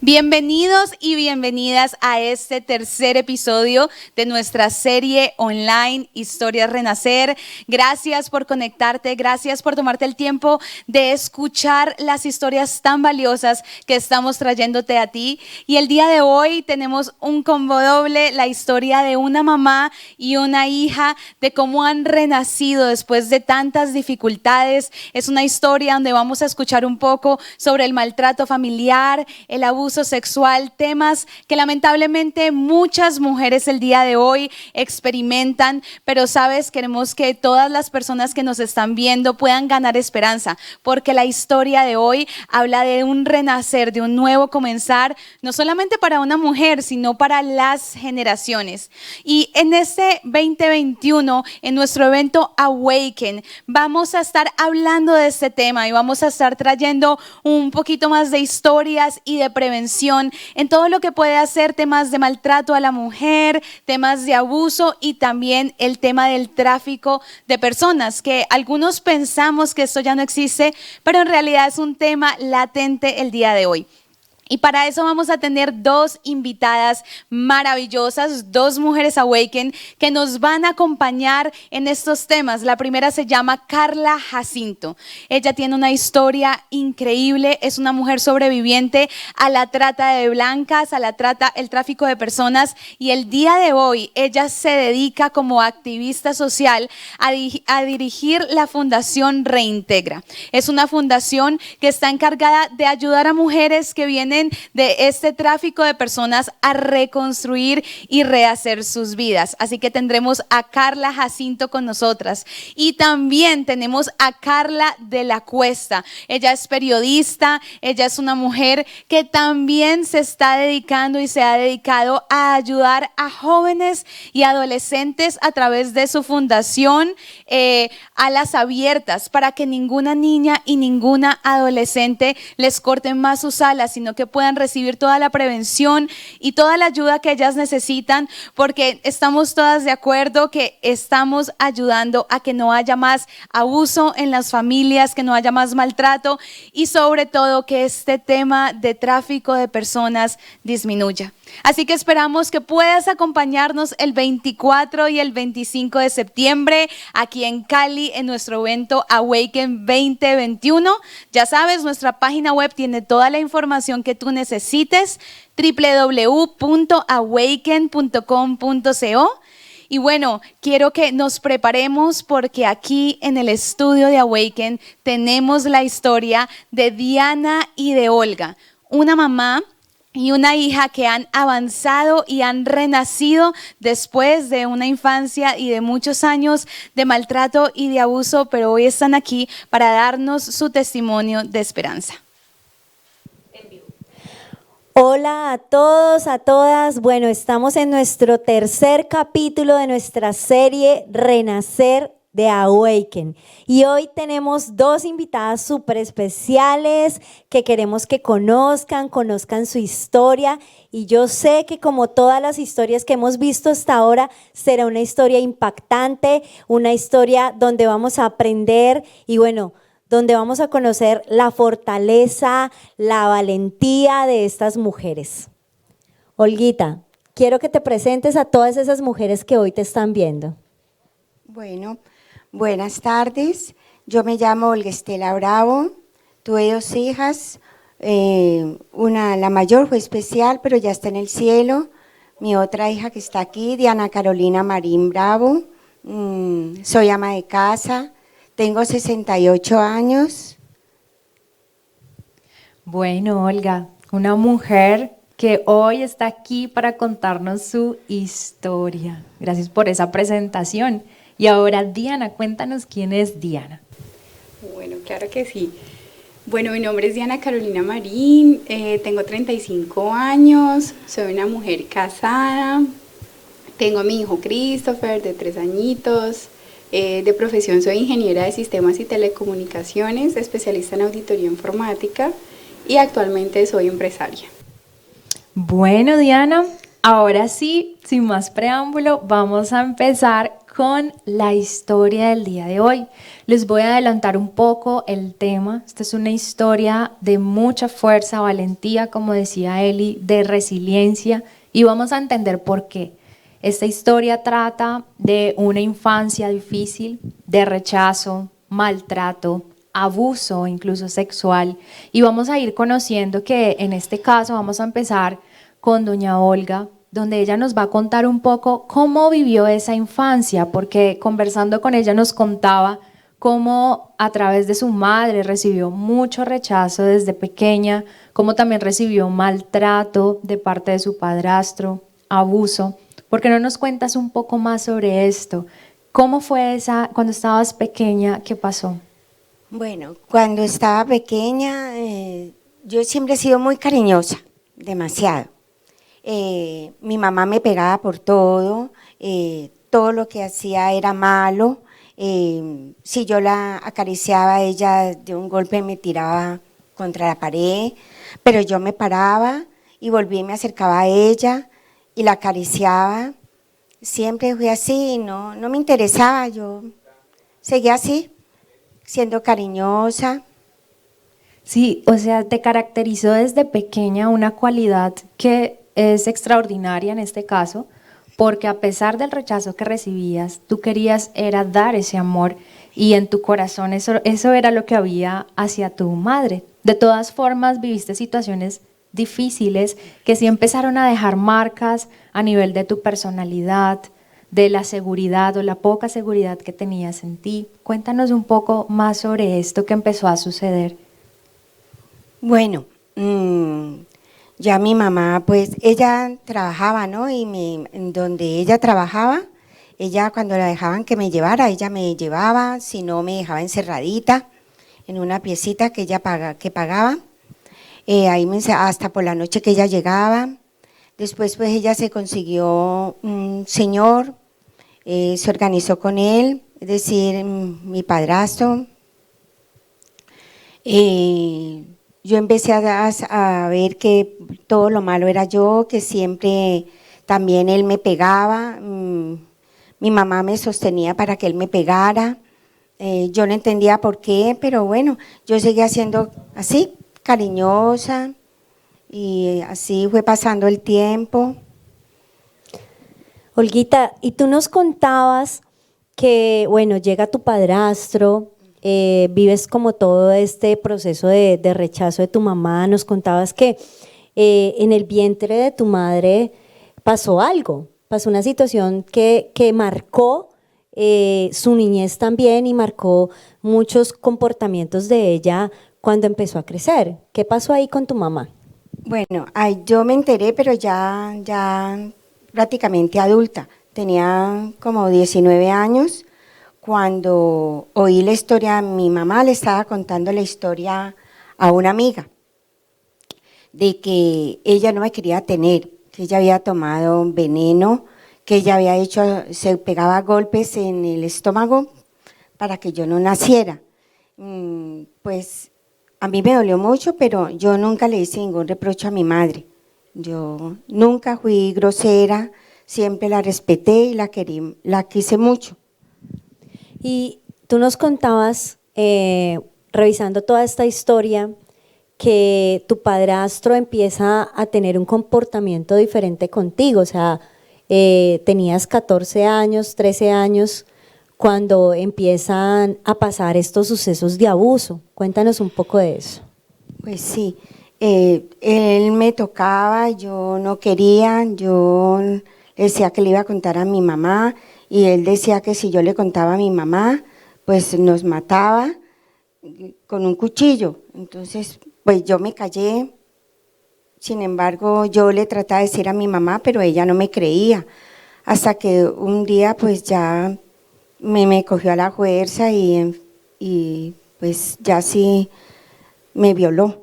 Bienvenidos y bienvenidas a este tercer episodio de nuestra serie online Historias Renacer. Gracias por conectarte, gracias por tomarte el tiempo de escuchar las historias tan valiosas que estamos trayéndote a ti. Y el día de hoy tenemos un combo doble, la historia de una mamá y una hija, de cómo han renacido después de tantas dificultades. Es una historia donde vamos a escuchar un poco sobre el maltrato familiar, el abuso sexual, temas que lamentablemente muchas mujeres el día de hoy experimentan, pero sabes, queremos que todas las personas que nos están viendo puedan ganar esperanza, porque la historia de hoy habla de un renacer, de un nuevo comenzar, no solamente para una mujer, sino para las generaciones. Y en este 2021, en nuestro evento Awaken, vamos a estar hablando de este tema y vamos a estar trayendo un poquito más de historias y de prevención en todo lo que puede hacer temas de maltrato a la mujer, temas de abuso y también el tema del tráfico de personas, que algunos pensamos que esto ya no existe, pero en realidad es un tema latente el día de hoy. Y para eso vamos a tener dos invitadas maravillosas, dos mujeres Awaken que nos van a acompañar en estos temas. La primera se llama Carla Jacinto. Ella tiene una historia increíble, es una mujer sobreviviente a la trata de blancas, el tráfico de personas, y el día de hoy ella se dedica como activista social a dirigir la Fundación Reintegra. Es una fundación que está encargada de ayudar a mujeres que vienen de este tráfico de personas a reconstruir y rehacer sus vidas. Así que tendremos a Carla Jacinto con nosotras y también tenemos a Carla de la Cuesta. Ella es periodista, ella es una mujer que también se está dedicando y se ha dedicado a ayudar a jóvenes y adolescentes a través de su fundación Alas Abiertas, para que ninguna niña y ninguna adolescente les corten más sus alas, sino que puedan recibir toda la prevención y toda la ayuda que ellas necesitan, porque estamos todas de acuerdo que estamos ayudando a que no haya más abuso en las familias, que no haya más maltrato y sobre todo que este tema de tráfico de personas disminuya. Así que esperamos que puedas acompañarnos el 24 y el 25 de septiembre aquí en Cali en nuestro evento Awaken 2021. Ya sabes, nuestra página web tiene toda la información que tú necesites, www.awaken.com.co. Y bueno, quiero que nos preparemos porque aquí en el estudio de Awaken tenemos la historia de Diana y de Olga, una mamá y una hija que han avanzado y han renacido después de una infancia y de muchos años de maltrato y de abuso, pero hoy están aquí para darnos su testimonio de esperanza. Hola a todos, a todas. Bueno, estamos en nuestro tercer capítulo de nuestra serie Renacer de Awaken. Y hoy tenemos dos invitadas súper especiales que queremos que conozcan su historia. Y yo sé que como todas las historias que hemos visto hasta ahora, será una historia impactante, una historia donde vamos a aprender y bueno, donde vamos a conocer la fortaleza, la valentía de estas mujeres. Olguita, quiero que te presentes a todas esas mujeres que hoy te están viendo. Bueno, buenas tardes. Yo me llamo Olga Estela Bravo. Tuve dos hijas. La mayor fue especial, pero ya está en el cielo. Mi otra hija que está aquí, Diana Carolina Marín Bravo. Soy ama de casa. Tengo 68 años. Bueno, Olga, una mujer que hoy está aquí para contarnos su historia. Gracias por esa presentación. Y ahora, Diana, cuéntanos quién es Diana. Bueno, claro que sí. Bueno, mi nombre es Diana Carolina Marín, tengo 35 años, soy una mujer casada, tengo a mi hijo Christopher de 3 añitos. De profesión soy ingeniera de sistemas y telecomunicaciones, especialista en auditoría informática y actualmente soy empresaria. Bueno, Diana, ahora sí, sin más preámbulo, vamos a empezar con la historia del día de hoy. Les voy a adelantar un poco el tema. Esta es una historia de mucha fuerza, valentía, como decía Eli, de resiliencia, y vamos a entender por qué. Esta historia trata de una infancia difícil, de rechazo, maltrato, abuso, incluso sexual, y vamos a ir conociendo que en este caso vamos a empezar con doña Olga, donde ella nos va a contar un poco cómo vivió esa infancia, porque conversando con ella nos contaba cómo a través de su madre recibió mucho rechazo desde pequeña, cómo también recibió maltrato de parte de su padrastro, abuso. ¿Por qué no nos cuentas un poco más sobre esto? ¿Cómo fue esa, cuando estabas pequeña, qué pasó? Bueno, cuando estaba pequeña, yo siempre he sido muy cariñosa, demasiado. Mi mamá me pegaba por todo lo que hacía era malo. Si yo la acariciaba, ella de un golpe me tiraba contra la pared, pero yo me paraba y volví y me acercaba a ella y la acariciaba. Siempre fui así, no me interesaba, yo seguía así, siendo cariñosa. Sí, o sea, te caracterizó desde pequeña una cualidad que es extraordinaria en este caso, porque a pesar del rechazo que recibías, tú querías era dar ese amor y en tu corazón eso era lo que había hacia tu madre. De todas formas, viviste situaciones difíciles que sí empezaron a dejar marcas a nivel de tu personalidad, de la seguridad o la poca seguridad que tenías en ti. Cuéntanos un poco más sobre esto que empezó a suceder. Bueno, ya mi mamá, pues ella trabajaba, ¿no? Y en donde ella trabajaba, ella cuando la dejaban que me llevara, ella me llevaba, si no me dejaba encerradita en una piecita que ella pagaba. Ahí hasta por la noche que ella llegaba. Después pues ella se consiguió un señor, se organizó con él, es decir, mi padrastro. Yo empecé a ver que todo lo malo era yo, que siempre también él me pegaba. Mi mamá me sostenía para que él me pegara. Yo no entendía por qué, pero bueno, yo seguía siendo así, cariñosa, y así fue pasando el tiempo. Olguita, y tú nos contabas que, bueno, llega tu padrastro, vives como todo este proceso de rechazo de tu mamá, nos contabas que en el vientre de tu madre pasó algo, pasó una situación que marcó su niñez también y marcó muchos comportamientos de ella cuando empezó a crecer. ¿Qué pasó ahí con tu mamá? Bueno, yo me enteré, pero ya prácticamente adulta. Tenía como 19 años cuando oí la historia. Mi mamá le estaba contando la historia a una amiga de que ella no me quería tener, que ella había tomado veneno, que ella había se pegaba golpes en el estómago para que yo no naciera. Pues a mí me dolió mucho, pero yo nunca le hice ningún reproche a mi madre. Yo nunca fui grosera, siempre la respeté y la quise mucho. Y tú nos contabas, revisando toda esta historia, que tu padrastro empieza a tener un comportamiento diferente contigo, o sea, tenías 14 años, 13 años, cuando empiezan a pasar estos sucesos de abuso. Cuéntanos un poco de eso. Pues sí, él me tocaba, yo no quería, yo le decía que le iba a contar a mi mamá y él decía que si yo le contaba a mi mamá, pues nos mataba con un cuchillo. Entonces, pues yo me callé. Sin embargo, yo le trataba de decir a mi mamá, pero ella no me creía. Hasta que un día, pues ya me cogió a la fuerza y pues ya sí me violó.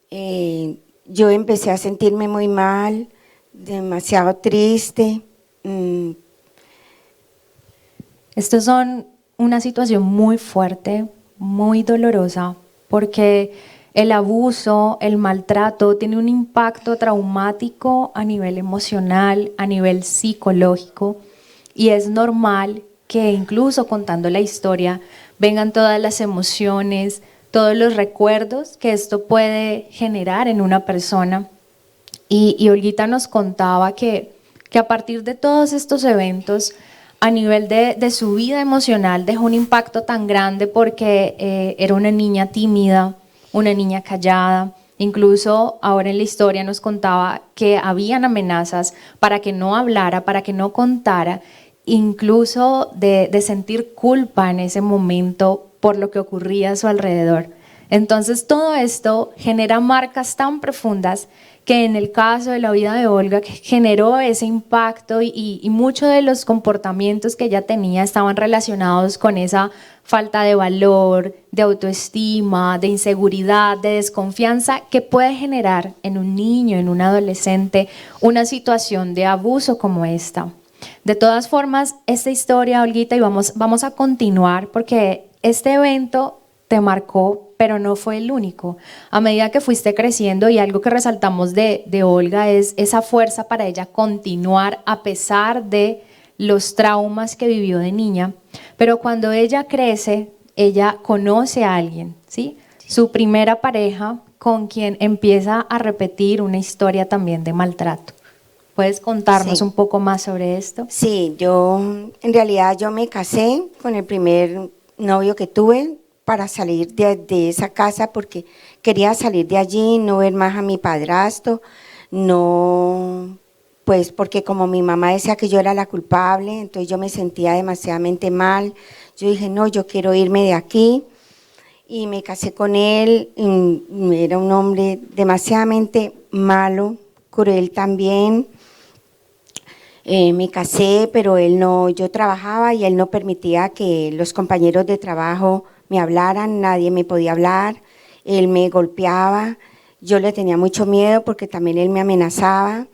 Yo empecé a sentirme muy mal, demasiado triste. Estos son una situación muy fuerte, muy dolorosa, porque el abuso, el maltrato tiene un impacto traumático a nivel emocional, a nivel psicológico, y es normal que incluso contando la historia vengan todas las emociones, todos los recuerdos que esto puede generar en una persona. Y Olguita nos contaba que a partir de todos estos eventos, a nivel de su vida emocional, dejó un impacto tan grande porque era una niña tímida, una niña callada. Incluso ahora en la historia nos contaba que habían amenazas para que no hablara, para que no contara, incluso de sentir culpa en ese momento por lo que ocurría a su alrededor. Entonces todo esto genera marcas tan profundas que en el caso de la vida de Olga generó ese impacto y muchos de los comportamientos que ella tenía estaban relacionados con esa falta de valor, de autoestima, de inseguridad, de desconfianza que puede generar en un niño, en un adolescente, una situación de abuso como esta. De todas formas, esta historia, Olguita, y vamos a continuar porque este evento te marcó, pero no fue el único. A medida que fuiste creciendo, y algo que resaltamos de Olga es esa fuerza para ella continuar a pesar de los traumas que vivió de niña. Pero cuando ella crece, ella conoce a alguien, ¿sí? Su primera pareja con quien empieza a repetir una historia también de maltrato. ¿Puedes contarnos un poco más sobre esto? Sí, en realidad yo me casé con el primer novio que tuve para salir de esa casa porque quería salir de allí, no ver más a mi padrastro, no, pues porque como mi mamá decía que yo era la culpable, entonces yo me sentía demasiadamente mal. Yo dije, no, yo quiero irme de aquí y me casé con él. Era un hombre demasiadamente malo, cruel también. Me casé, pero él no, yo trabajaba y él no permitía que los compañeros de trabajo me hablaran, nadie me podía hablar, él me golpeaba, yo le tenía mucho miedo porque también él me amenazaba.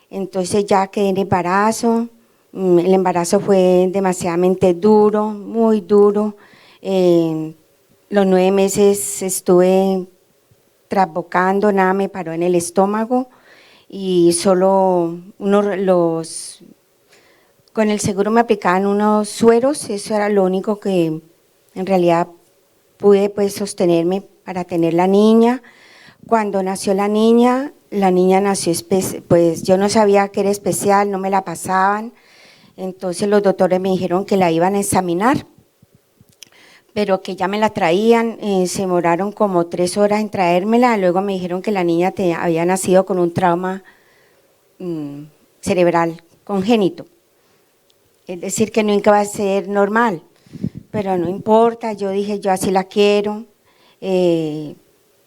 Entonces ya quedé en embarazo, el embarazo fue demasiadamente duro, muy duro. Los 9 meses estuve trasbocando, nada me paró en el estómago y solo con el seguro me aplicaban unos sueros, eso era lo único que en realidad pude pues sostenerme para tener la niña. Cuando nació la niña nació, pues yo no sabía que era especial, no me la pasaban, entonces los doctores me dijeron que la iban a examinar, pero que ya me la traían, se demoraron como 3 horas en traérmela, luego me dijeron que la niña había nacido con un trauma cerebral congénito, es decir que nunca va a ser normal, pero no importa, yo dije yo así la quiero.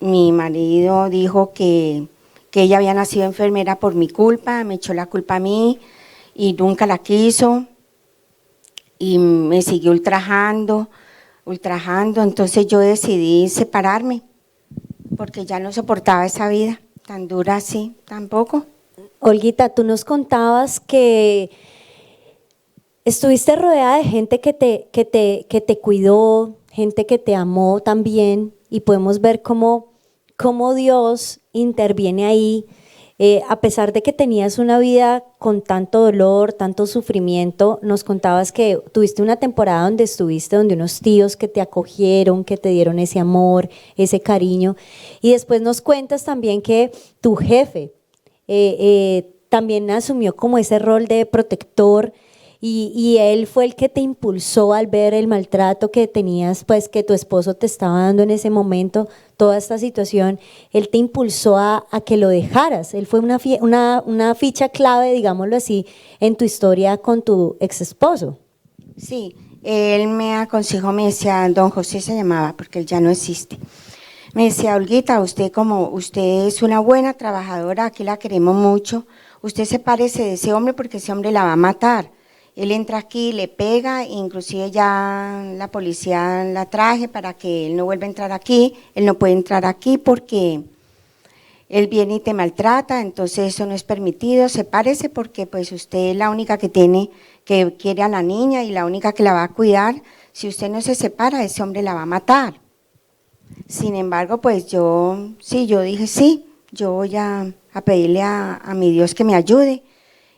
Mi marido dijo que ella había nacido enfermera por mi culpa, me echó la culpa a mí y nunca la quiso y me siguió ultrajando, entonces yo decidí separarme porque ya no soportaba esa vida tan dura así, tampoco. Olguita, tú nos contabas que estuviste rodeada de gente que te cuidó, gente que te amó también, y podemos ver cómo Dios interviene ahí, a pesar de que tenías una vida con tanto dolor, tanto sufrimiento. Nos contabas que tuviste una temporada donde estuviste donde unos tíos que te acogieron, que te dieron ese amor, ese cariño, y después nos cuentas también que tu jefe también asumió como ese rol de protector. Y él fue el que te impulsó al ver el maltrato que tenías, pues que tu esposo te estaba dando en ese momento, toda esta situación, él te impulsó a que lo dejaras. Él fue una ficha clave, digámoslo así, en tu historia con tu ex esposo. Sí, él me aconsejó, me decía, don José se llamaba, porque él ya no existe. Me decía, Olguita, usted es una buena trabajadora, aquí la queremos mucho, usted sepárese de ese hombre porque ese hombre la va a matar. Él entra aquí, le pega, inclusive ya la policía la traje para que él no vuelva a entrar aquí, él no puede entrar aquí porque él viene y te maltrata, entonces eso no es permitido, sepárese porque pues usted es la única que quiere a la niña y la única que la va a cuidar, si usted no se separa, ese hombre la va a matar. Sin embargo, pues yo dije sí, yo voy a pedirle a mi Dios que me ayude.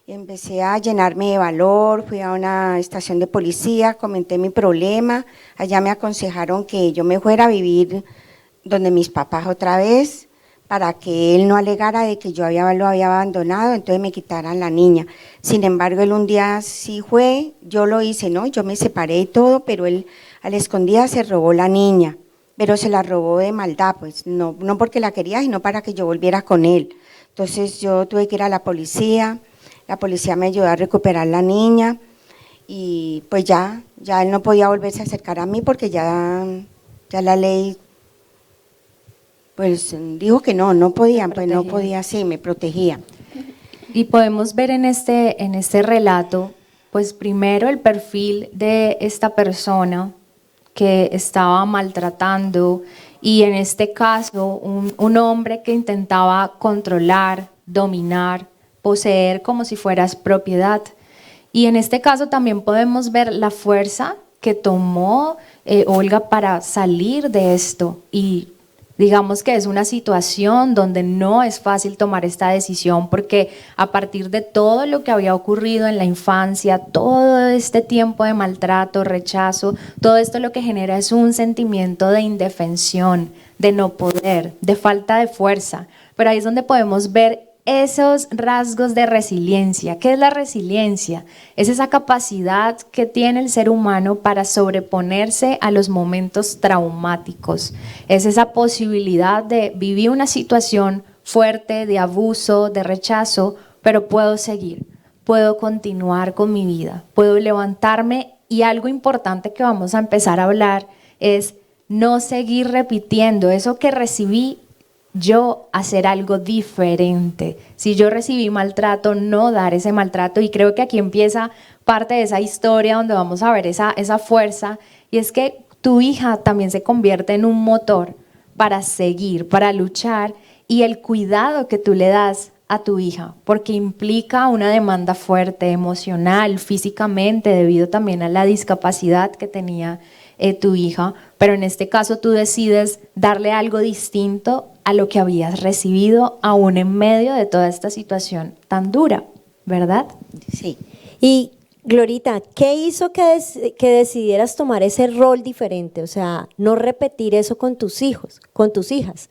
Empecé a llenarme de valor, fui a una estación de policía, comenté mi problema, allá me aconsejaron que yo me fuera a vivir donde mis papás otra vez, para que él no alegara de que lo había abandonado, entonces me quitaran la niña. Sin embargo, él un día sí fue, yo lo hice, ¿no? Yo me separé y todo, pero él a la escondida se robó la niña, pero se la robó de maldad, pues no porque la quería, sino para que yo volviera con él. Entonces yo tuve que ir a la policía me ayudó a recuperar la niña y pues ya él no podía volverse a acercar a mí porque ya la ley pues dijo que no podían, pues no podía, sí, me protegía. Y podemos ver en este relato, pues primero el perfil de esta persona que estaba maltratando y en este caso un hombre que intentaba controlar, dominar, poseer como si fueras propiedad. Y en este caso también podemos ver la fuerza que tomó Olga para salir de esto y digamos que es una situación donde no es fácil tomar esta decisión porque a partir de todo lo que había ocurrido en la infancia, todo este tiempo de maltrato, rechazo, todo esto lo que genera es un sentimiento de indefensión, de no poder, de falta de fuerza. Pero ahí es donde podemos ver esos rasgos de resiliencia. ¿Qué es la resiliencia? Es esa capacidad que tiene el ser humano para sobreponerse a los momentos traumáticos. Es esa posibilidad de vivir una situación fuerte, de abuso, de rechazo, pero puedo seguir, puedo continuar con mi vida, puedo levantarme y algo importante que vamos a empezar a hablar es no seguir repitiendo eso que recibí, yo hacer algo diferente. Si yo recibí maltrato, no dar ese maltrato. Y creo que aquí empieza parte de esa historia donde vamos a ver esa fuerza. Y es que tu hija también se convierte en un motor para seguir, para luchar. Y el cuidado que tú le das a tu hija, porque implica una demanda fuerte, emocional, físicamente, debido también a la discapacidad que tenía tu hija. Pero en este caso tú decides darle algo distinto a lo que habías recibido aún en medio de toda esta situación tan dura, ¿verdad? Sí. Y Glorita, ¿qué hizo que decidieras tomar ese rol diferente? O sea, no repetir eso con tus hijos, con tus hijas.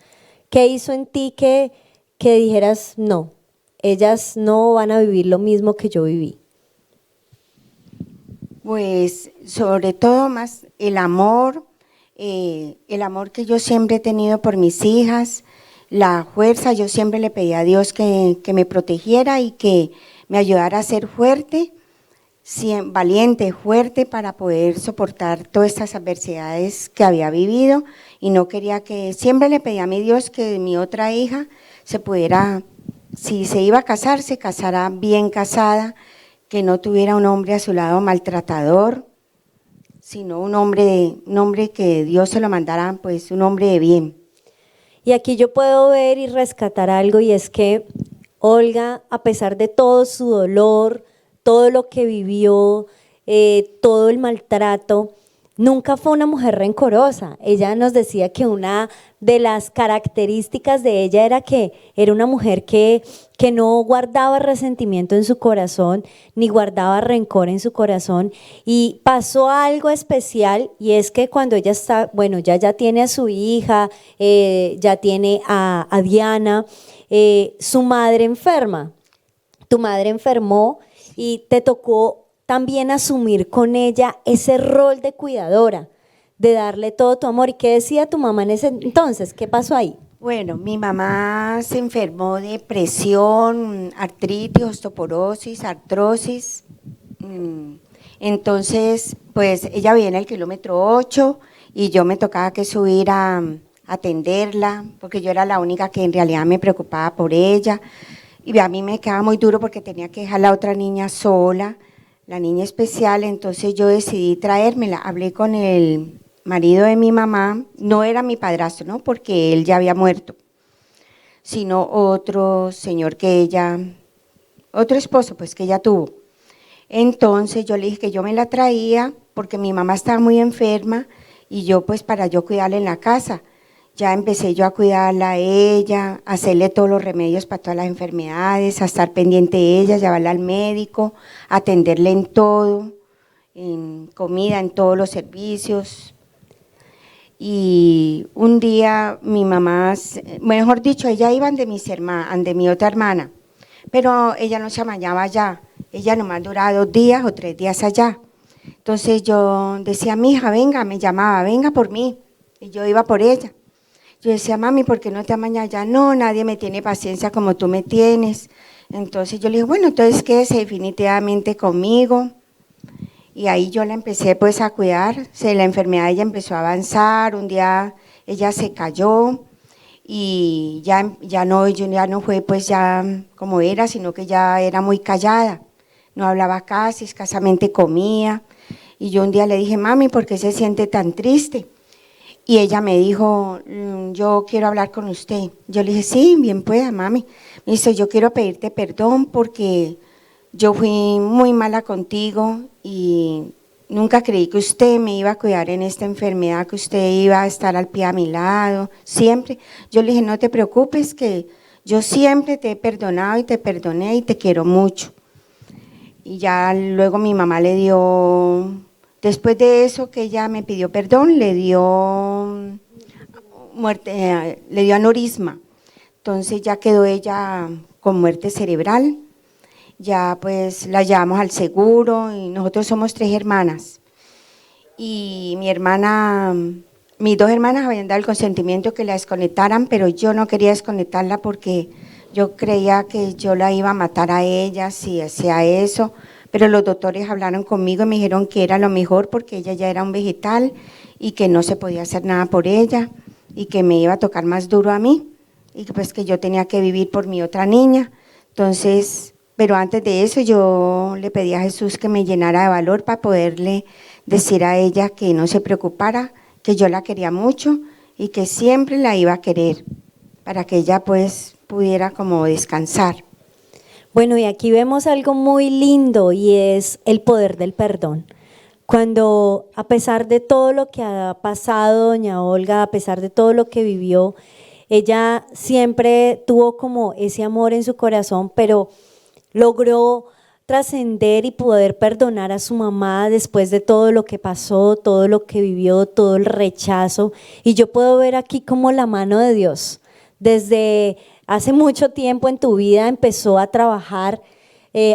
¿Qué hizo en ti que dijeras, no, ellas no van a vivir lo mismo que yo viví? Pues sobre todo más el amor que yo siempre he tenido por mis hijas, la fuerza, yo siempre le pedí a Dios que me protegiera y que me ayudara a ser fuerte, valiente, fuerte para poder soportar todas estas adversidades que había vivido y no quería siempre le pedí a mi Dios que mi otra hija se pudiera, si se iba a casar, se casara bien casada, que no tuviera un hombre a su lado maltratador, sino un hombre que Dios se lo mandara, pues un hombre de bien. Y aquí yo puedo ver y rescatar algo y es que Olga, a pesar de todo su dolor, todo lo que vivió, todo el maltrato, nunca fue una mujer rencorosa. Ella nos decía que una de las características de ella era que era una mujer que no guardaba resentimiento en su corazón, ni guardaba rencor en su corazón. Y pasó algo especial y es que cuando ella está, bueno, ya tiene a su hija, ya tiene a Diana, su madre enferma. Tu madre enfermó y te tocó también asumir con ella ese rol de cuidadora, de darle todo tu amor. ¿Y qué decía tu mamá en ese entonces? ¿Qué pasó ahí? Bueno, mi mamá se enfermó de presión, artritis, osteoporosis, artrosis. Entonces, pues ella vivía en el kilómetro 8 y yo me tocaba que subir a atenderla, porque yo era la única que en realidad me preocupaba por ella. Y a mí me quedaba muy duro porque tenía que dejar a la otra niña sola, la niña especial, entonces yo decidí traérmela. Hablé con el marido de mi mamá, no era mi padrastro, ¿no? Porque él ya había muerto, sino otro señor otro esposo pues que ella tuvo. Entonces yo le dije que yo me la traía porque mi mamá estaba muy enferma y yo pues para yo cuidarla en la casa. ya empecé yo a cuidarla a ella, a hacerle todos los remedios para todas las enfermedades, a estar pendiente de ella, llevarla al médico, atenderle en todo, en comida, en todos los servicios. Y un día mi mamá, mejor dicho, ella iba de mi otra hermana, pero ella no se amañaba allá, ella nomás duraba 2 días o 3 días allá. Entonces yo decía, mija, venga, me llamaba, venga por mí, y yo iba por ella. Yo decía, mami, ¿por qué no te amañas allá? No, nadie me tiene paciencia como tú me tienes. Entonces yo le dije, bueno, entonces quédese definitivamente conmigo. Y ahí yo la empecé pues a cuidar, la enfermedad de ella empezó a avanzar, un día ella se cayó y ya no fue pues ya como era, sino que ya era muy callada, no hablaba casi, escasamente comía. Y yo un día le dije, mami, ¿por qué se siente tan triste? Y ella me dijo, yo quiero hablar con usted. Yo le dije, sí, bien pueda, mami. Me dice, yo quiero pedirte perdón porque yo fui muy mala contigo y nunca creí que usted me iba a cuidar en esta enfermedad, que usted iba a estar al pie a mi lado, siempre. Yo le dije, no te preocupes, que yo siempre te he perdonado y te perdoné y te quiero mucho. Y ya luego mi mamá le dio, después de eso que ella me pidió perdón, le dio aneurisma. Entonces ya quedó ella con muerte cerebral. Ya pues la llevamos al seguro y nosotros somos 3 hermanas. Y mis 2 hermanas habían dado el consentimiento que la desconectaran, pero yo no quería desconectarla porque yo creía que yo la iba a matar a ella si hacía eso, pero los doctores hablaron conmigo y me dijeron que era lo mejor porque ella ya era un vegetal y que no se podía hacer nada por ella y que me iba a tocar más duro a mí y pues que yo tenía que vivir por mi otra niña. Entonces, pero antes de eso yo le pedí a Jesús que me llenara de valor para poderle decir a ella que no se preocupara, que yo la quería mucho y que siempre la iba a querer, para que ella pues pudiera como descansar. Bueno, y aquí vemos algo muy lindo y es el poder del perdón. Cuando a pesar de todo lo que ha pasado doña Olga, a pesar de todo lo que vivió, ella siempre tuvo como ese amor en su corazón, pero logró trascender y poder perdonar a su mamá después de todo lo que pasó, todo lo que vivió, todo el rechazo. Y yo puedo ver aquí como la mano de Dios, desde hace mucho tiempo en tu vida empezó a trabajar,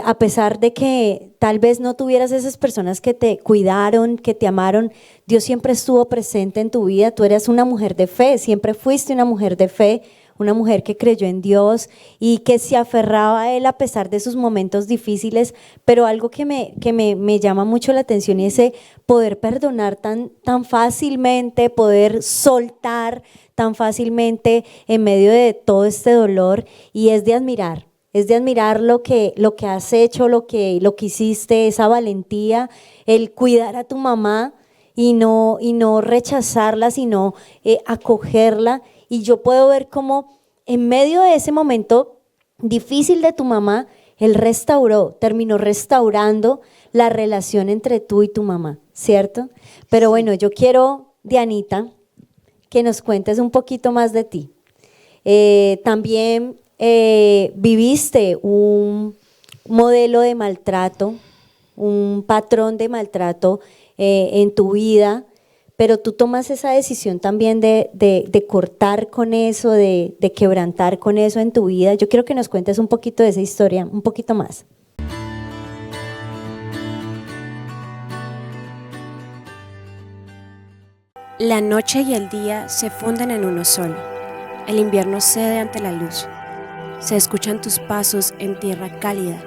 a pesar de que tal vez no tuvieras esas personas que te cuidaron, que te amaron, Dios siempre estuvo presente en tu vida. Tú eras una mujer de fe, siempre fuiste una mujer de fe, una mujer que creyó en Dios y que se aferraba a Él a pesar de sus momentos difíciles, pero algo que me llama mucho la atención es ese poder perdonar tan fácilmente, poder soltar tan fácilmente en medio de todo este dolor, y es de admirar lo que has hecho, lo que hiciste, esa valentía, el cuidar a tu mamá y no rechazarla, sino acogerla. Y yo puedo ver cómo en medio de ese momento difícil de tu mamá, Él terminó restaurando la relación entre tú y tu mamá, ¿cierto? Pero bueno, yo quiero, Dianita, que nos cuentes un poquito más de ti. También viviste un modelo de maltrato, un patrón de maltrato en tu vida, pero tú tomas esa decisión también de cortar con eso, de quebrantar con eso en tu vida. Yo quiero que nos cuentes un poquito de esa historia, un poquito más. La noche y el día se funden en uno solo. El invierno cede ante la luz. Se escuchan tus pasos en tierra cálida.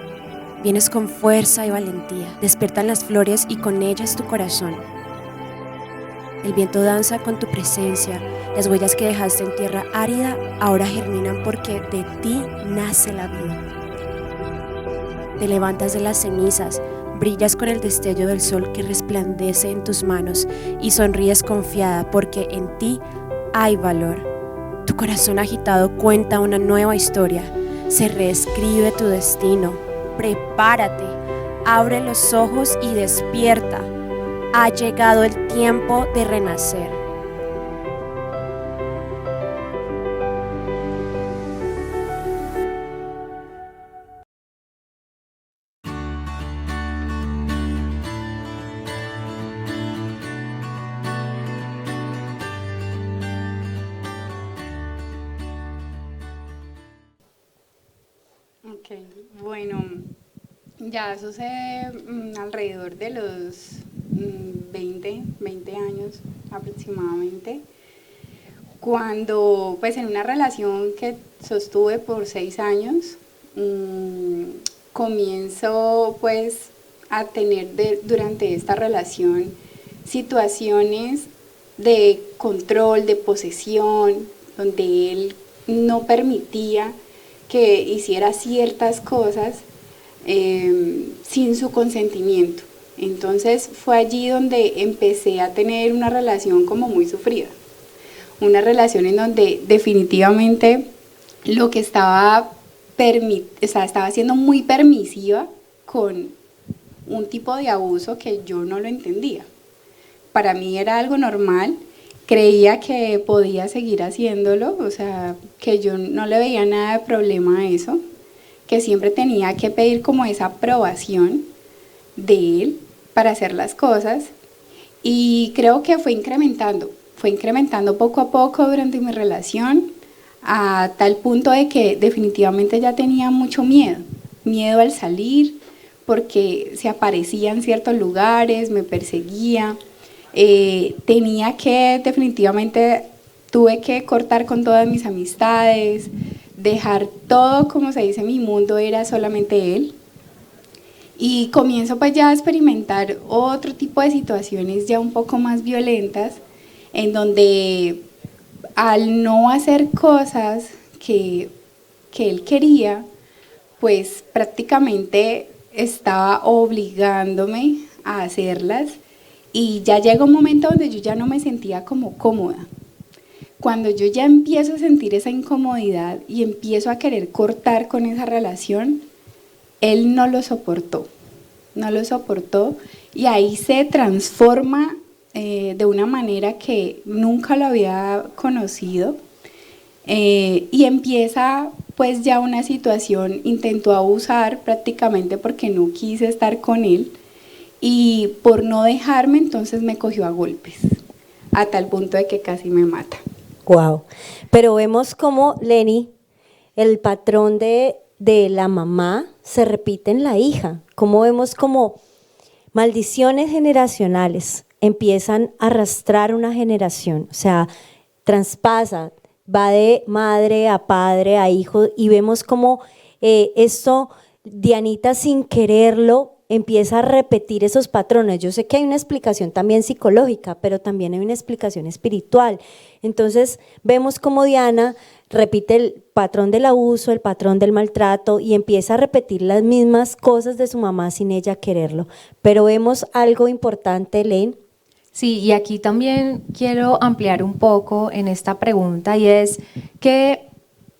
Vienes con fuerza y valentía. Despiertan las flores y con ellas tu corazón. El viento danza con tu presencia. Las huellas que dejaste en tierra árida ahora germinan porque de ti nace la vida. Te levantas de las cenizas, brillas con el destello del sol que resplandece en tus manos y sonríes confiada porque en ti hay valor. Tu corazón agitado cuenta una nueva historia. Se reescribe tu destino. Prepárate, abre los ojos y despierta. Ha llegado el tiempo de renacer. Ok, bueno, ya sucede alrededor de los 20 años aproximadamente, cuando pues en una relación que sostuve por 6 años, comienzo pues a tener durante esta relación situaciones de control, de posesión, donde él no permitía que hiciera ciertas cosas sin su consentimiento. Entonces fue allí donde empecé a tener una relación como muy sufrida, una relación en donde definitivamente lo que estaba siendo muy permisiva con un tipo de abuso que yo no lo entendía. Para mí era algo normal, creía que podía seguir haciéndolo, o sea, que yo no le veía nada de problema a eso, que siempre tenía que pedir como esa aprobación de él para hacer las cosas, y creo que fue incrementando poco a poco durante mi relación, a tal punto de que definitivamente ya tenía mucho miedo al salir, porque se aparecía en ciertos lugares, me perseguía. Definitivamente tuve que cortar con todas mis amistades, dejar todo, como se dice, mi mundo era solamente él. Y comienzo pues ya a experimentar otro tipo de situaciones ya un poco más violentas, en donde al no hacer cosas que él quería, pues prácticamente estaba obligándome a hacerlas, y ya llega un momento donde yo ya no me sentía como cómoda. Cuando yo ya empiezo a sentir esa incomodidad y empiezo a querer cortar con esa relación, él no lo soportó, y ahí se transforma de una manera que nunca lo había conocido, y empieza pues ya una situación, intentó abusar prácticamente porque no quise estar con él, y por no dejarme entonces me cogió a golpes, a tal punto de que casi me mata. Wow. Pero vemos cómo, Lenny, el patrón de la mamá se repite en la hija. Cómo vemos como maldiciones generacionales empiezan a arrastrar una generación. O sea, traspasa, va de madre a padre a hijo, y vemos cómo esto, Dianita sin quererlo, empieza a repetir esos patrones. Yo sé que hay una explicación también psicológica, pero también hay una explicación espiritual. Entonces vemos cómo Diana repite el patrón del abuso, el patrón del maltrato, y empieza a repetir las mismas cosas de su mamá sin ella quererlo. Pero vemos algo importante, Len. Sí, y aquí también quiero ampliar un poco en esta pregunta, y es que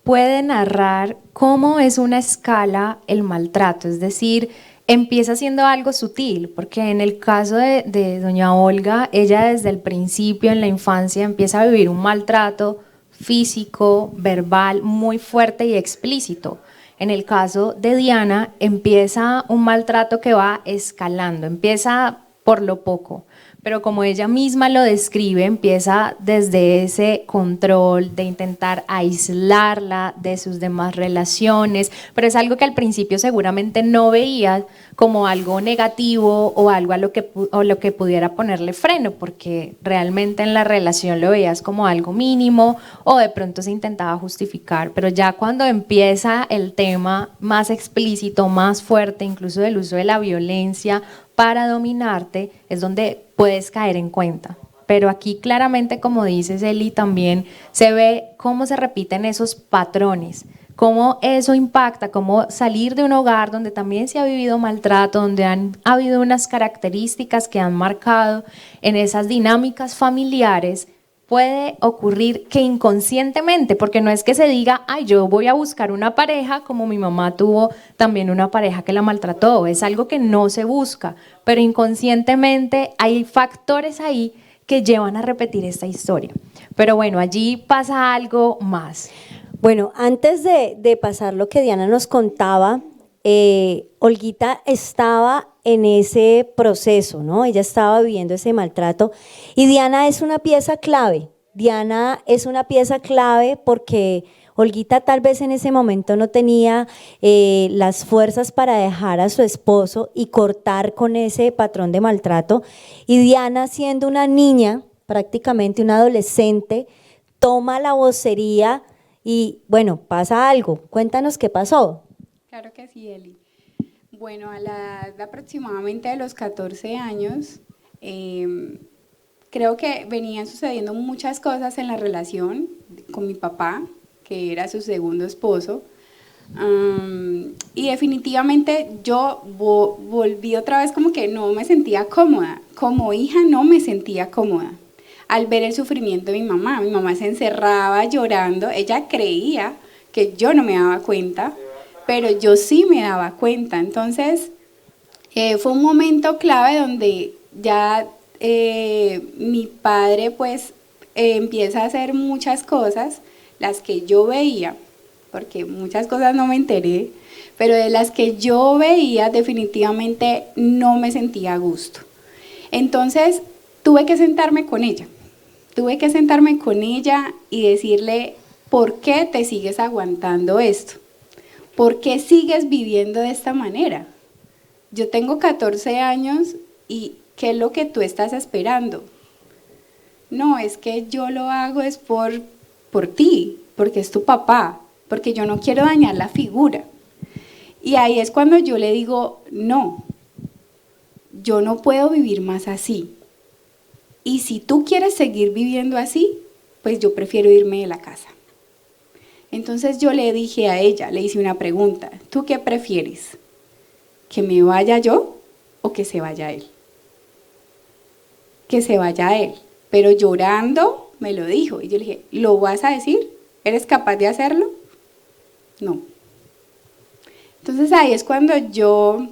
puede narrar cómo es una escala el maltrato, es decir, empieza siendo algo sutil, porque en el caso de doña Olga, ella desde el principio, en la infancia, empieza a vivir un maltrato físico, verbal, muy fuerte y explícito. En el caso de Diana, empieza un maltrato que va escalando, empieza por lo poco, pero como ella misma lo describe, empieza desde ese control de intentar aislarla de sus demás relaciones, pero es algo que al principio seguramente no veía como algo negativo o algo a lo que pudiera ponerle freno, porque realmente en la relación lo veías como algo mínimo o de pronto se intentaba justificar, pero ya cuando empieza el tema más explícito, más fuerte, incluso del uso de la violencia para dominarte, es donde puedes caer en cuenta. Pero aquí claramente, como dices, Eli, también se ve cómo se repiten esos patrones, cómo eso impacta, cómo salir de un hogar donde también se ha vivido maltrato, donde han habido unas características que han marcado en esas dinámicas familiares, puede ocurrir que inconscientemente, porque no es que se diga, ay, yo voy a buscar una pareja como mi mamá tuvo también una pareja que la maltrató, es algo que no se busca, pero inconscientemente hay factores ahí que llevan a repetir esta historia. Pero bueno, allí pasa algo más. Bueno, antes de pasar lo que Diana nos contaba, Olguita estaba en ese proceso, ¿no? Ella estaba viviendo ese maltrato, y Diana es una pieza clave. Diana es una pieza clave porque Olguita tal vez en ese momento no tenía las fuerzas para dejar a su esposo y cortar con ese patrón de maltrato. Y Diana, siendo una niña, prácticamente una adolescente, toma la vocería y bueno, pasa algo. Cuéntanos qué pasó. Claro que sí, Eli. Bueno, a la edad de aproximadamente de los 14 años, creo que venían sucediendo muchas cosas en la relación con mi papá, que era su segundo esposo. Y definitivamente yo volví otra vez como que no me sentía cómoda. Como hija no me sentía cómoda. Al ver el sufrimiento de mi mamá se encerraba llorando. Ella creía que yo no me daba cuenta, pero yo sí me daba cuenta. Entonces, fue un momento clave donde ya mi padre pues empieza a hacer muchas cosas, las que yo veía, porque muchas cosas no me enteré, pero de las que yo veía definitivamente no me sentía a gusto. Entonces, tuve que sentarme con ella y decirle, ¿por qué te sigues aguantando esto? ¿Por qué sigues viviendo de esta manera? Yo tengo 14 años y ¿qué es lo que tú estás esperando? No, es que yo lo hago es por ti, porque es tu papá, porque yo no quiero dañar la figura. Y ahí es cuando yo le digo, no, yo no puedo vivir más así. Y si tú quieres seguir viviendo así, pues yo prefiero irme de la casa. Entonces yo le dije a ella, le hice una pregunta, ¿tú qué prefieres? ¿Que me vaya yo o que se vaya él? Que se vaya él. Pero llorando me lo dijo. Y yo le dije, ¿lo vas a decir? ¿Eres capaz de hacerlo? No. Entonces ahí es cuando yo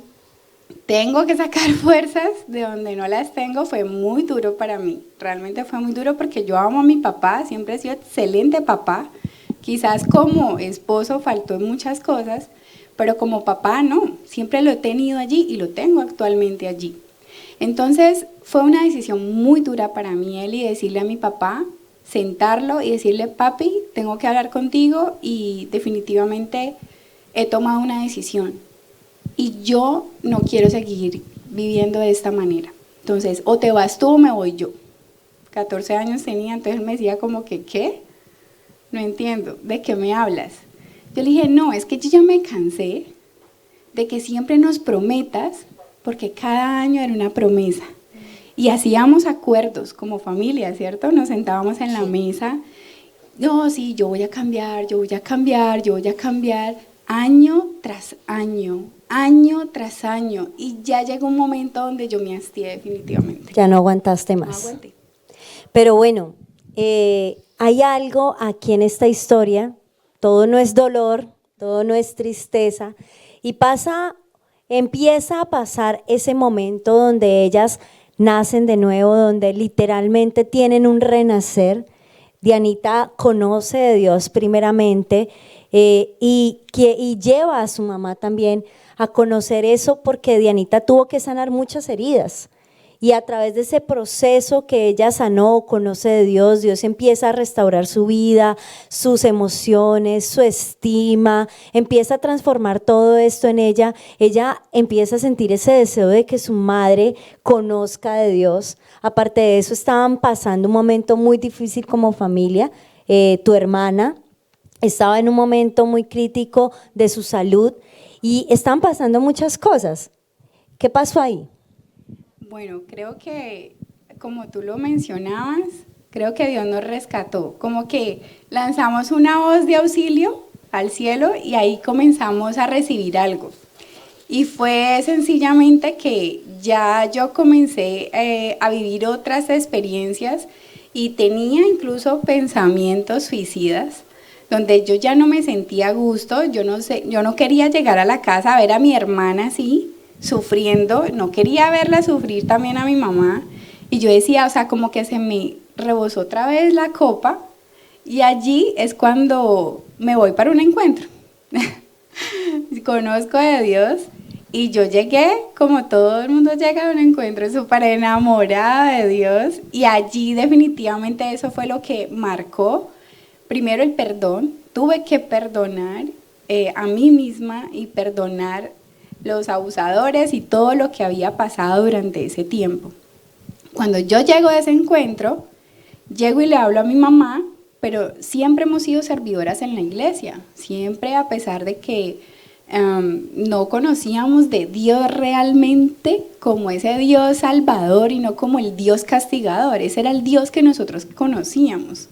tengo que sacar fuerzas de donde no las tengo. Fue muy duro para mí. Realmente fue muy duro porque yo amo a mi papá. Siempre he sido excelente papá. Quizás como esposo faltó en muchas cosas, pero como papá no. Siempre lo he tenido allí y lo tengo actualmente allí. Entonces fue una decisión muy dura para mí, Eli, decirle a mi papá, sentarlo y decirle, papi, tengo que hablar contigo y definitivamente he tomado una decisión y yo no quiero seguir viviendo de esta manera. Entonces, o te vas tú o me voy yo. 14 años tenía, entonces él me decía como que, ¿qué? No entiendo, ¿de qué me hablas? Yo le dije, no, es que yo ya me cansé de que siempre nos prometas, porque cada año era una promesa. Y hacíamos acuerdos como familia, ¿cierto? Nos sentábamos en la mesa, no, sí, yo voy a cambiar, yo voy a cambiar, yo voy a cambiar, año tras año, y ya llegó un momento donde yo me hastié definitivamente. Ya no aguantaste más. No aguanté. Pero bueno, hay algo aquí en esta historia, todo no es dolor, todo no es tristeza, y empieza a pasar ese momento donde ellas nacen de nuevo, donde literalmente tienen un renacer. Dianita conoce de Dios primeramente y lleva a su mamá también a conocer eso, porque Dianita tuvo que sanar muchas heridas. Y a través de ese proceso que ella sanó, conoce de Dios, Dios empieza a restaurar su vida, sus emociones, su estima, empieza a transformar todo esto en ella. Ella empieza a sentir ese deseo de que su madre conozca de Dios. Aparte de eso, estaban pasando un momento muy difícil como familia. Tu hermana estaba en un momento muy crítico de su salud y estaban pasando muchas cosas. ¿Qué pasó ahí? Bueno, creo que, como tú lo mencionabas, creo que Dios nos rescató, como que lanzamos una voz de auxilio al cielo y ahí comenzamos a recibir algo. Y fue sencillamente que ya yo comencé a vivir otras experiencias y tenía incluso pensamientos suicidas, donde yo ya no me sentía a gusto, yo no quería llegar a la casa a ver a mi hermana así, sufriendo, no quería verla sufrir también a mi mamá, y yo decía, o sea, como que se me rebosó otra vez la copa, y allí es cuando me voy para un encuentro. Conozco de Dios, y yo llegué, como todo el mundo llega a un encuentro, súper enamorada de Dios, y allí definitivamente eso fue lo que marcó primero el perdón, tuve que perdonar a mí misma y perdonar los abusadores y todo lo que había pasado durante ese tiempo. Cuando yo llego a ese encuentro, llego y le hablo a mi mamá, pero siempre hemos sido servidoras en la iglesia, siempre, a pesar de que no conocíamos de Dios realmente como ese Dios salvador y no como el Dios castigador. Ese era el Dios que nosotros conocíamos.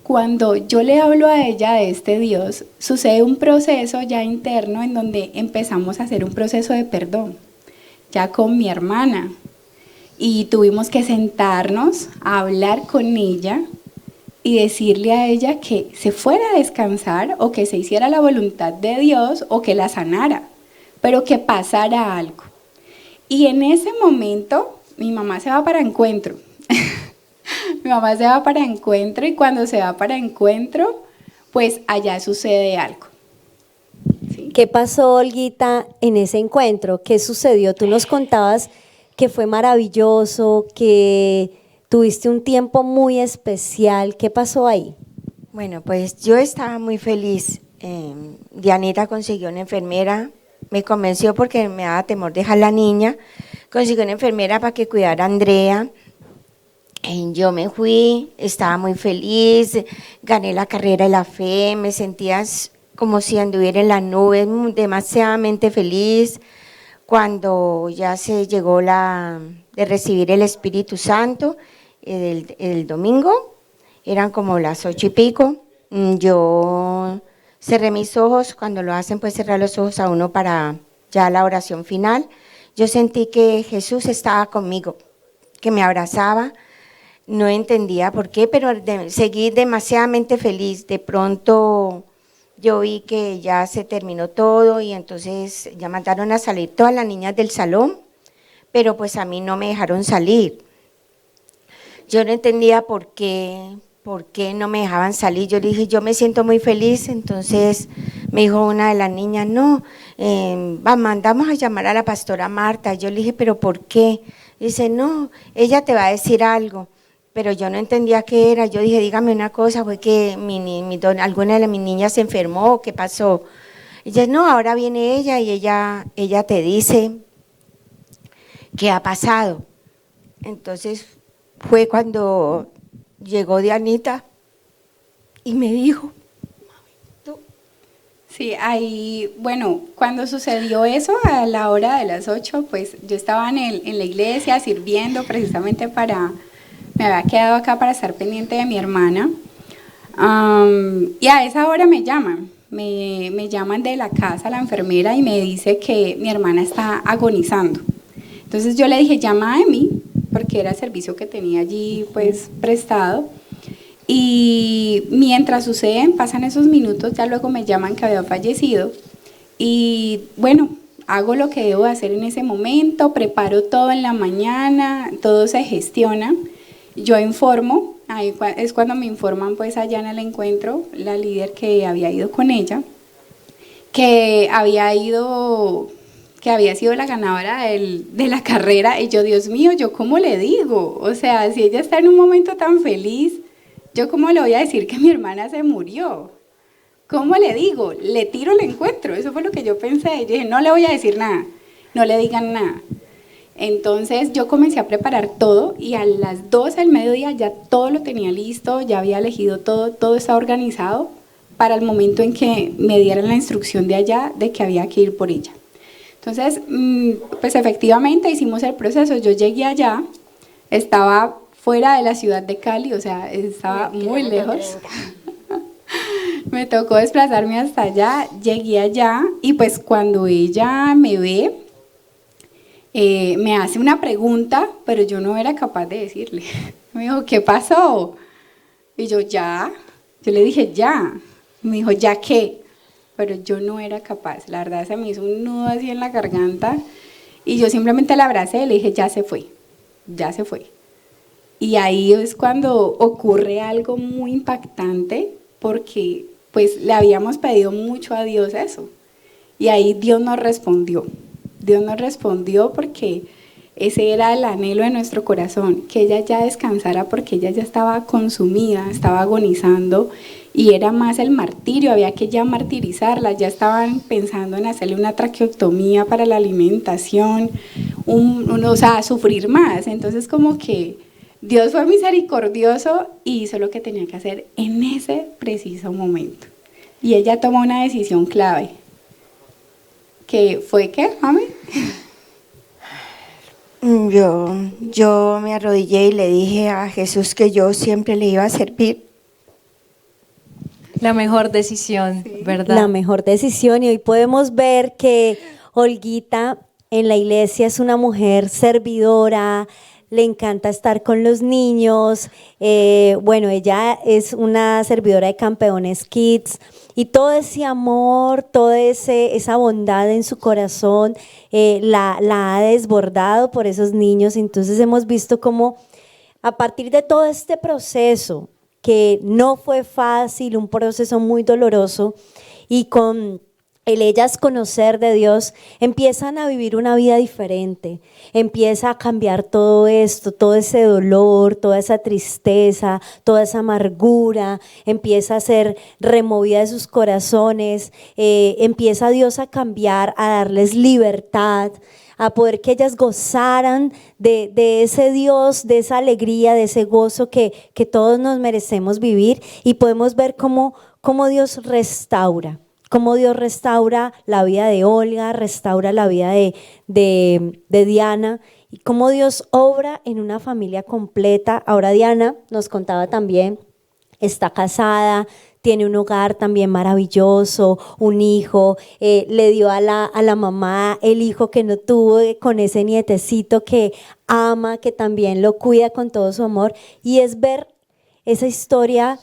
Cuando yo le hablo a ella de este Dios, sucede un proceso ya interno en donde empezamos a hacer un proceso de perdón, ya con mi hermana, y tuvimos que sentarnos a hablar con ella y decirle a ella que se fuera a descansar o que se hiciera la voluntad de Dios o que la sanara, pero que pasara algo. Y en ese momento mi mamá se va para encuentro. Mi mamá se va para encuentro y cuando se va para encuentro, pues allá sucede algo. ¿Sí? ¿Qué pasó, Olguita, en ese encuentro? ¿Qué sucedió? Tú nos contabas que fue maravilloso, que tuviste un tiempo muy especial. ¿Qué pasó ahí? Bueno, pues yo estaba muy feliz. Dianita consiguió una enfermera, me convenció porque me daba temor dejar la niña, consiguió una enfermera para que cuidara a Andrea. Yo me fui, estaba muy feliz, gané la carrera de la fe, me sentía como si anduviera en las nubes, demasiadamente feliz. Cuando ya se llegó de recibir el Espíritu Santo, el domingo, eran como las 8:00 yo cerré mis ojos. Cuando lo hacen, pues cerrar los ojos a uno para ya la oración final. Yo sentí que Jesús estaba conmigo, que me abrazaba. No entendía por qué, pero seguí demasiadamente feliz. De pronto yo vi que ya se terminó todo y entonces ya mandaron a salir todas las niñas del salón, pero pues a mí no me dejaron salir. Yo no entendía por qué no me dejaban salir. Yo le dije, yo me siento muy feliz. Entonces me dijo una de las niñas, no, mandamos a llamar a la pastora Marta. Yo le dije, ¿pero por qué? Dice, no, ella te va a decir algo. Pero yo no entendía qué era. Yo dije, dígame una cosa, fue que alguna de mis niñas se enfermó, ¿qué pasó? Ella, no, ahora viene ella y ella te dice qué ha pasado. Entonces fue cuando llegó Dianita y me dijo, Sí, ahí, bueno, cuando sucedió eso a la hora de las 8, pues yo estaba en la iglesia sirviendo precisamente me había quedado acá para estar pendiente de mi hermana, y a esa hora me llaman de la casa, la enfermera, y me dice que mi hermana está agonizando. Entonces yo le dije, llama a Emi, porque era el servicio que tenía allí pues prestado, y mientras pasan esos minutos, ya luego me llaman que había fallecido, y bueno, hago lo que debo hacer en ese momento, preparo todo en la mañana, todo se gestiona. Yo informo, ahí es cuando me informan pues allá en el encuentro, la líder que había ido con ella, que había sido la ganadora de la carrera, y yo, Dios mío, ¿yo cómo le digo? O sea, si ella está en un momento tan feliz, ¿yo cómo le voy a decir que mi hermana se murió? ¿Cómo le digo? Le tiro el encuentro, eso fue lo que yo pensé. Yo dije, no le voy a decir nada, no le digan nada. Entonces yo comencé a preparar todo y a las 12 del mediodía ya todo lo tenía listo, ya había elegido todo estaba organizado para el momento en que me dieran la instrucción de allá de que había que ir por ella. Entonces, pues efectivamente hicimos el proceso. Yo llegué allá, estaba fuera de la ciudad de Cali, o sea, estaba muy lejos. Me tocó desplazarme hasta allá, llegué allá y pues cuando ella me ve, me hace una pregunta, pero yo no era capaz de decirle. Me dijo, ¿qué pasó? Y yo le dije, ya. Me dijo, ¿ya qué? Pero yo no era capaz, la verdad se me hizo un nudo así en la garganta y yo simplemente la abracé y le dije, ya se fue. Y ahí es cuando ocurre algo muy impactante porque pues le habíamos pedido mucho a Dios eso. Y ahí Dios nos respondió porque ese era el anhelo de nuestro corazón, que ella ya descansara porque ella ya estaba consumida, estaba agonizando y era más el martirio, había que ya martirizarla, ya estaban pensando en hacerle una traqueotomía para la alimentación, o sea, sufrir más. Entonces como que Dios fue misericordioso y hizo lo que tenía que hacer en ese preciso momento. Y ella tomó una decisión clave, que fue ¿qué, mami? Yo me arrodillé y le dije a Jesús que yo siempre le iba a servir. La mejor decisión, ¿verdad? La mejor decisión, y hoy podemos ver que Olguita en la iglesia es una mujer servidora, le encanta estar con los niños, bueno, ella es una servidora de Campeones Kids, y todo ese amor, toda esa bondad en su corazón la ha desbordado por esos niños. Entonces hemos visto cómo a partir de todo este proceso, que no fue fácil, un proceso muy doloroso, y con ellas conocer de Dios, empiezan a vivir una vida diferente, empieza a cambiar todo esto, todo ese dolor, toda esa tristeza, toda esa amargura, empieza a ser removida de sus corazones, empieza Dios a cambiar, a darles libertad, a poder que ellas gozaran de ese Dios, de esa alegría, de ese gozo que todos nos merecemos vivir, y podemos ver cómo Dios restaura. Cómo Dios restaura la vida de Olga, restaura la vida de Diana, y cómo Dios obra en una familia completa. Ahora Diana nos contaba también, está casada, tiene un hogar también maravilloso, un hijo, le dio a la mamá el hijo que no tuvo, con ese nietecito que ama, que también lo cuida con todo su amor, y es ver esa historia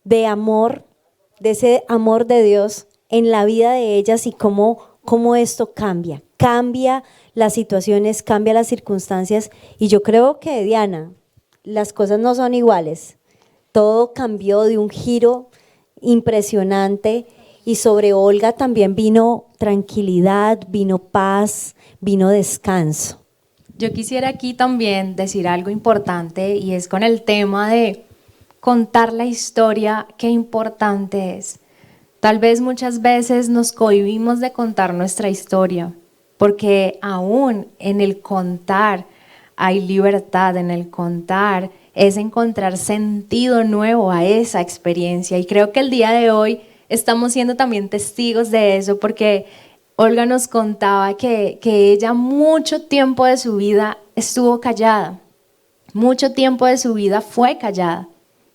de amor, de ese amor de Dios en la vida de ellas, y cómo esto cambia las situaciones, cambia las circunstancias. Y yo creo que, Diana, las cosas no son iguales, todo cambió de un giro impresionante, y sobre Olga también vino tranquilidad, vino paz, vino descanso. Yo quisiera aquí también decir algo importante, y es con el tema de contar la historia, qué importante es. Tal vez muchas veces nos cohibimos de contar nuestra historia, porque aún en el contar hay libertad, en el contar es encontrar sentido nuevo a esa experiencia. Y creo que el día de hoy estamos siendo también testigos de eso, porque Olga nos contaba que ella mucho tiempo de su vida estuvo callada, mucho tiempo de su vida fue callada,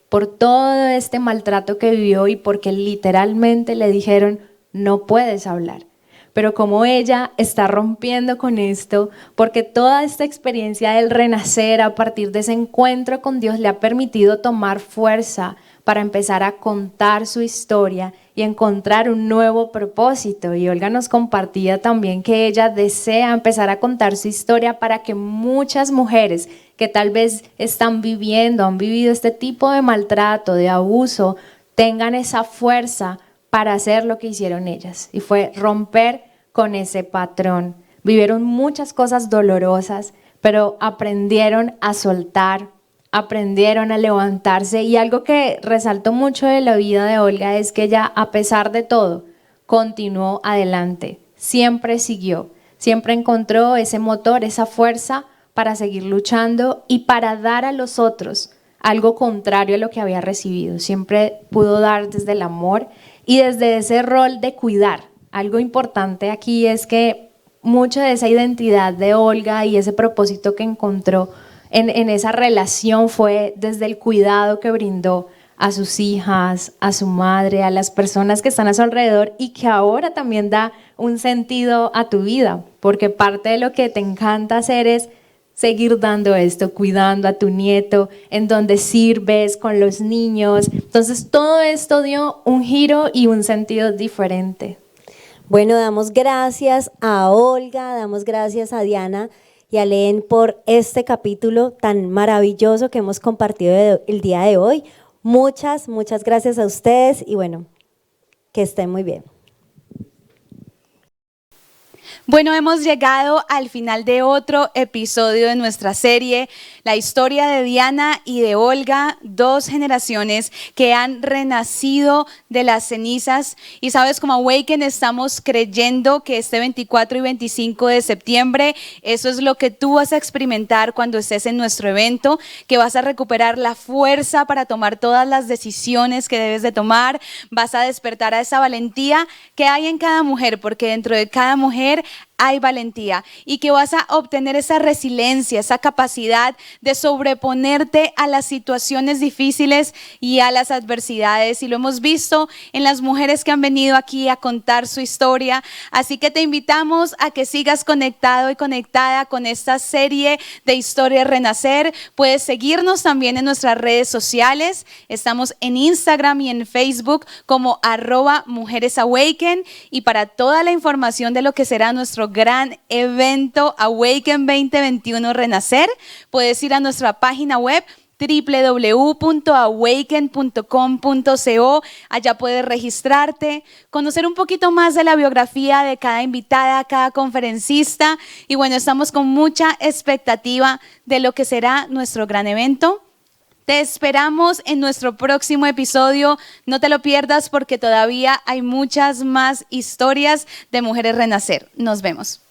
por todo este maltrato que vivió y porque literalmente le dijeron, no puedes hablar. Pero como ella está rompiendo con esto, porque toda esta experiencia del renacer a partir de ese encuentro con Dios le ha permitido tomar fuerza para empezar a contar su historia y encontrar un nuevo propósito. Y Olga nos compartía también que ella desea empezar a contar su historia para que muchas mujeres que tal vez han vivido este tipo de maltrato, de abuso, tengan esa fuerza para hacer lo que hicieron ellas. Y fue romper con ese patrón. Vivieron muchas cosas dolorosas, pero aprendieron a soltar, aprendieron a levantarse. Y algo que resaltó mucho de la vida de Olga es que ella, a pesar de todo, continuó adelante, siempre siguió, siempre encontró ese motor, esa fuerza para seguir luchando y para dar a los otros algo contrario a lo que había recibido. Siempre pudo dar desde el amor y desde ese rol de cuidar. Algo importante aquí es que mucho de esa identidad de Olga y ese propósito que encontró en esa relación fue desde el cuidado que brindó a sus hijas, a su madre, a las personas que están a su alrededor, y que ahora también da un sentido a tu vida, porque parte de lo que te encanta hacer es seguir dando esto, cuidando a tu nieto, en donde sirves con los niños. Entonces todo esto dio un giro y un sentido diferente. Bueno, damos gracias a Olga, damos gracias a Diana y a Len por este capítulo tan maravilloso que hemos compartido el día de hoy. Muchas gracias a ustedes, y bueno, que estén muy bien. Bueno, hemos llegado al final de otro episodio de nuestra serie. la historia de Diana y de Olga, dos generaciones que han renacido de las cenizas. Y sabes, como Awaken estamos creyendo que este 24 y 25 de septiembre, eso es lo que tú vas a experimentar cuando estés en nuestro evento, que vas a recuperar la fuerza para tomar todas las decisiones que debes de tomar, vas a despertar a esa valentía que hay en cada mujer, porque dentro de cada mujer hay valentía, y que vas a obtener esa resiliencia, esa capacidad de sobreponerte a las situaciones difíciles y a las adversidades. Y lo hemos visto en las mujeres que han venido aquí a contar su historia. Así que te invitamos a que sigas conectado y conectada con esta serie de Historias Renacer. Puedes seguirnos también en nuestras redes sociales. Estamos en Instagram y en Facebook como @mujeresawaken. Y para toda la información de lo que será nuestro gran evento Awaken 2021 Renacer, puedes ir a nuestra página web www.awaken.com.co. Allá puedes registrarte, conocer un poquito más de la biografía de cada invitada, cada conferencista. Y bueno, estamos con mucha expectativa de lo que será nuestro gran evento. Te esperamos en nuestro próximo episodio. No te lo pierdas, porque todavía hay muchas más historias de Mujeres Renacer. Nos vemos.